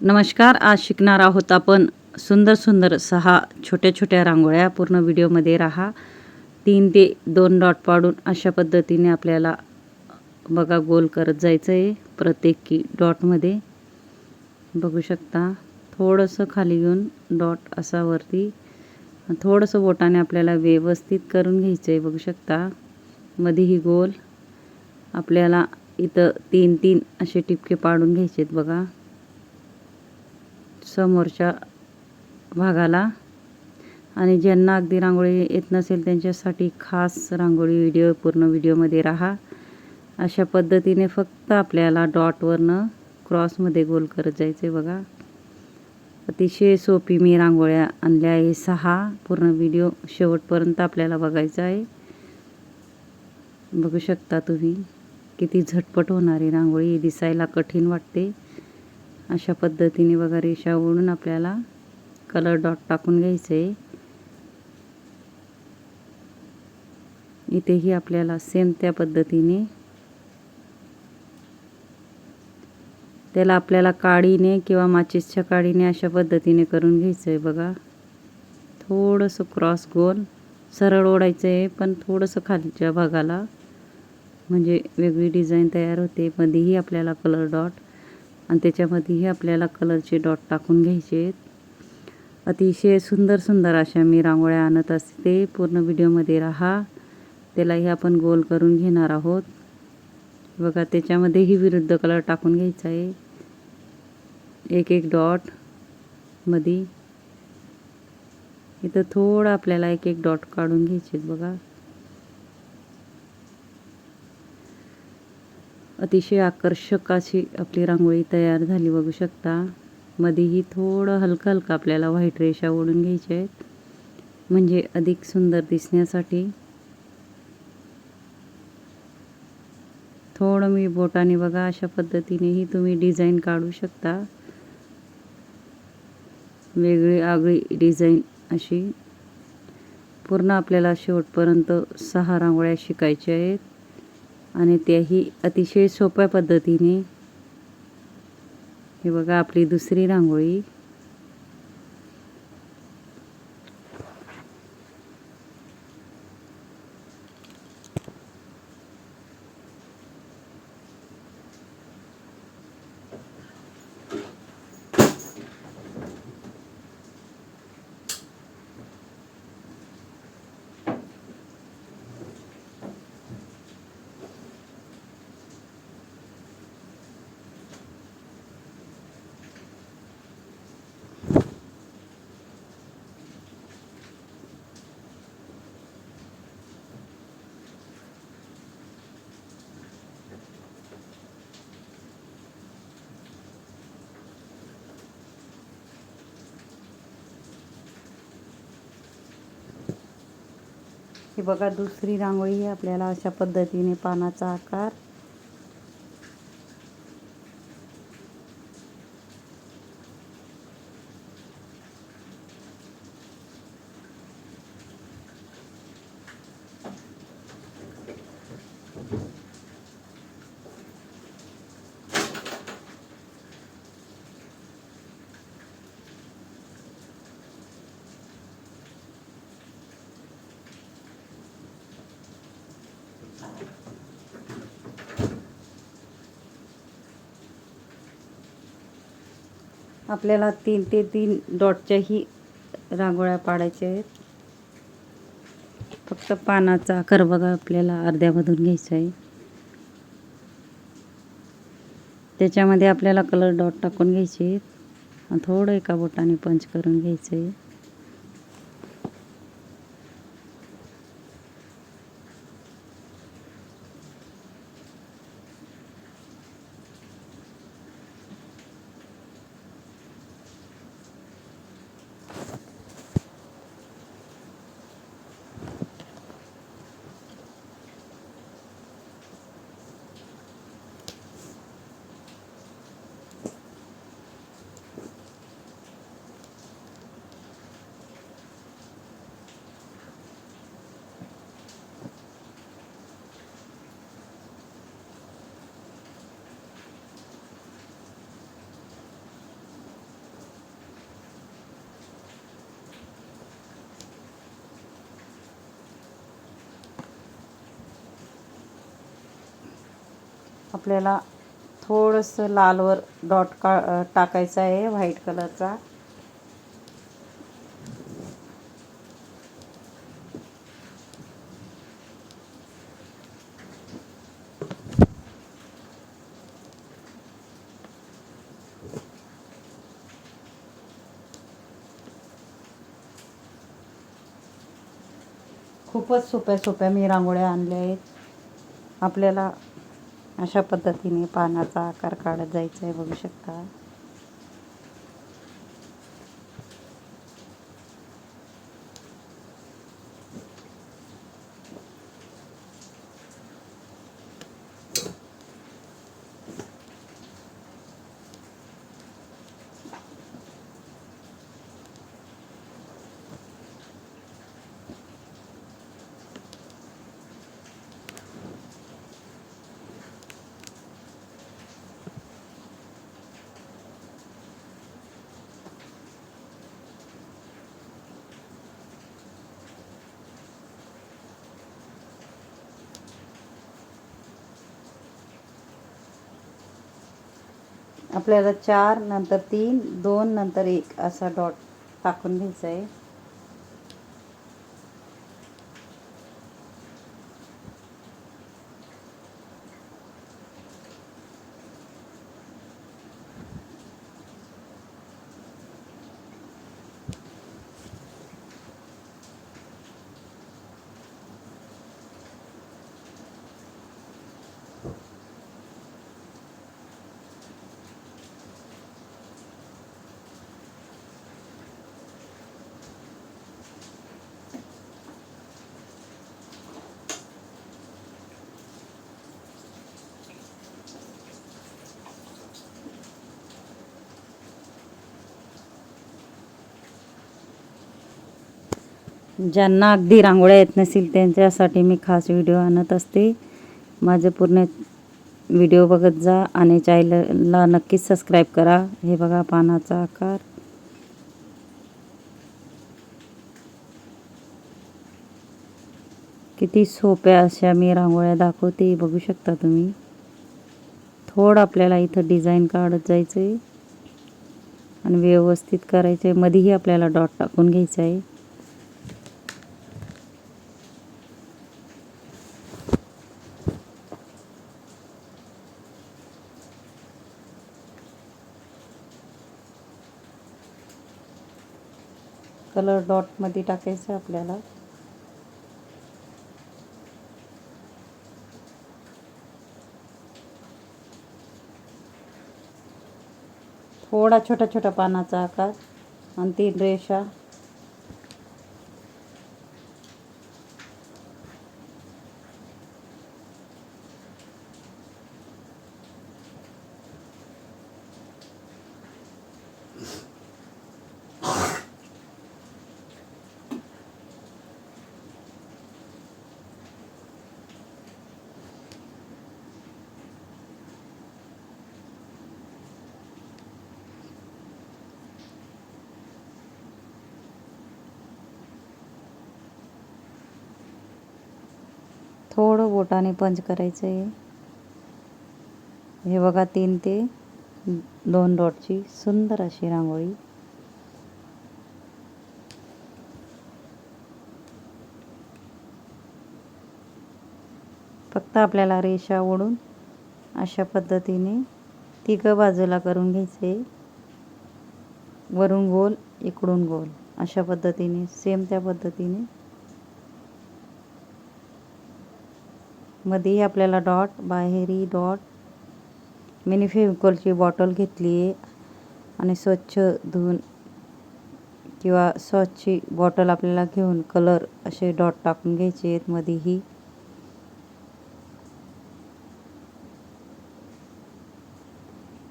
नमस्कार. आज शिकणार आहोत आपण सुंदर सुंदर 6 छोट्या छोट्या रांगोळ्या. पूर्ण व्हिडिओमध्ये राहा. 3 ते 2 डॉट पाडून अशा पद्धतीने आपल्याला बघा गोल करत जायचं आहे. प्रत्येकी डॉटमध्ये बघू शकता थोडंसं खाली घेऊन डॉट असा वरती थोडंसं बोटाने आपल्याला व्यवस्थित करून घ्यायचं आहे. बघू शकता मध्ये ही गोल आपल्याला इथं 3-3 असे टिपके पाडून घ्यायचे आहेत बघा समोरच्या भागाला. आणि ज्यांना अगदी रांगोळी येत नसेल त्यांच्यासाठी खास रांगोळी व्हिडिओ पूर्ण व्हिडिओमध्ये राहा. अशा पद्धतीने फक्त आपल्याला डॉटवरनं क्रॉसमध्ये गोल करत जायचं आहे बघा. अतिशय सोपी मी रांगोळ्या आणल्या आहे 6. पूर्ण व्हिडिओ शेवटपर्यंत आपल्याला बघायचा आहे. बघू शकता तुम्ही किती झटपट होणारी रांगोळी. दिसायला कठीण वाटते. अशा पद्धतीने बघा रेषा ओढून आपल्याला कलर डॉट टाकून घ्यायचं आहे. इथेही आपल्याला सेम त्या पद्धतीने त्याला आपल्याला काडीने किंवा माचीसच्या काडीने अशा पद्धतीने करून घ्यायचं आहे बघा. थोडंसं क्रॉस गोल सरळ ओढायचं आहे पण थोडंसं खालच्या भागाला म्हणजे वेगळी डिझाईन तयार होते. मध्येही आपल्याला कलर डॉट आणि त्याच्यामध्येही आपल्याला कलरचे डॉट टाकून घ्यायचे आहेत. अतिशय सुंदर सुंदर अशा मी रांगोळ्या आणत असते. पूर्ण व्हिडिओमध्ये राहा. त्यालाही आपण गोल करून घेणार आहोत बघा. त्याच्यामध्येही विरुद्ध कलर टाकून घ्यायचा आहे. एक एक डॉट मध्ये इथं थोडं आपल्याला एक एक डॉट काढून घ्यायचे बघा. अतिशय आकर्षक अशी आपली रांगोळी तयार झाली बघू शकता. मध्येही थोडं हलकं हलकं आपल्याला व्हाईट रेषा ओढून घ्यायच्या आहेत म्हणजे अधिक सुंदर दिसण्यासाठी. थोडं मी बोटाने बघा अशा पद्धतीनेही तुम्ही डिझाईन काढू शकता. वेगळी आगळी डिझाईन अशी. पूर्ण आपल्याला शेवटपर्यंत 6 रांगोळ्या शिकायच्या आहेत आणि त्याही अतिशय सोप्या पद्धतीने. हे बघा आपली दुसरी रांगोळी. ही बघा दुसरी रांगोळी आपल्याला अशा पद्धतीने पानाचा आकार. आपल्याला 3 ते 3 डॉटच्याही रांगोळ्या पाडायच्या आहेत. फक्त पानाचा आकार बघा आपल्याला अर्ध्यामधून घ्यायचा आहे. त्याच्यामध्ये आपल्याला कलर डॉट टाकून घ्यायचे आहेत. थोडं एका बोटाने पंच करून घ्यायचं आहे. आपल्याला थोडंसं लालवर डॉट टाकायचा आहे व्हाईट कलरचा. खूपच सोप्या मी रांगोळ्या आणल्या आहेत. आपल्याला अशा पद्धतीने पानाचा आकार काढत जायचा आहे, बघू शकता. आपल्याला 4 नंतर 3 2 नंतर 1 असा डॉट टाकून घ्यायचा आहे. ज्यांना अगदी रांगोळ्या येत नसेल त्यांच्यासाठी मी खास व्हिडिओ आणत असते. माझे पूर्ण व्हिडिओ बघत जा आणि चॅनलला नक्कीच सबस्क्राईब करा. हे बघा पानाचा आकार. किती सोप्या अशा मी रांगोळ्या दाखवते, बघू शकता तुम्ही. थोडं आपल्याला इथं डिझाईन काढत जायचं आहे आणि व्यवस्थित करायचं आहे. मध्येही आपल्याला डॉट टाकून घ्यायचं आहे. कलर डॉटमध्ये टाकायचं आपल्याला. थोडा छोटा पानाचा आकार आणि 3 रेषा. थोडं बोटाने पंच करायचं आहे. हे बघा 3 ते 2 डॉटची सुंदर अशी रांगोळी. फक्त आपल्याला रेषा ओढून अशा पद्धतीने 3 बाजूला करून घ्यायचे. वरून गोल इकडून गोल अशा पद्धतीने सेम त्या पद्धतीने. मध्ये आपल्याला डॉट, बाहेरही डॉट. मिनी फेविकॉलची बॉटल घेतली आहे आणि स्वच्छ धुवून किंवा स्वच्छची बॉटल आपल्याला घेऊन कलर असे डॉट टाकून घ्यायचे आहेत मध्येही.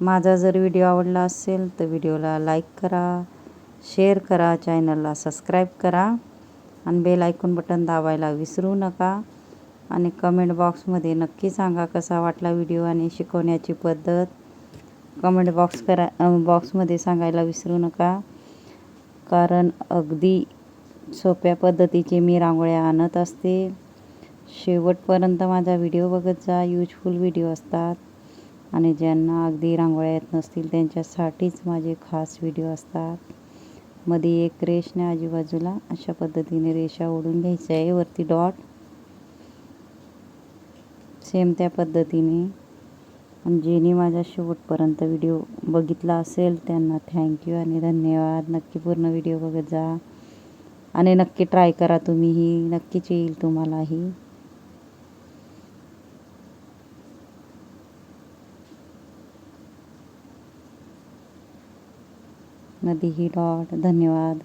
माझा जर व्हिडिओ आवडला असेल तर व्हिडिओला लाईक करा, शेअर करा, चॅनलला सबस्क्राईब करा आणि बेल आयकॉन बटन दाबायला विसरू नका. आणि कमेंट बॉक्समध्ये नक्की सांगा कसा वाटला व्हिडिओ आणि शिकवण्याची पद्धत. कमेंट बॉक्समध्ये सांगायला विसरू नका, कारण अगदी सोप्या पद्धतीचे मी रांगोळ्या आणत असते. शेवटपर्यंत माझा व्हिडिओ बघत जा, यूजफुल व्हिडिओ असतात. आणि ज्यांना अगदी रांगोळ्या येत नसतील त्यांच्यासाठीच माझे खास व्हिडिओ असतात. मध्ये एक रेषने आजूबाजूला अशा पद्धतीने रेषा ओढून घ्यायच्या आहे, वरती डॉट सेम त्या पद्धतीने. आणि ज्यांनी माझ्या शेवटपर्यंत व्हिडिओ बघितला असेल त्यांना थँक्यू आणि धन्यवाद. नक्की पूर्ण व्हिडिओ बघत जा आणि नक्की ट्राय करा तुम्हीही, नक्कीच येईल तुम्हालाही. मध्ये ही डॉट. धन्यवाद.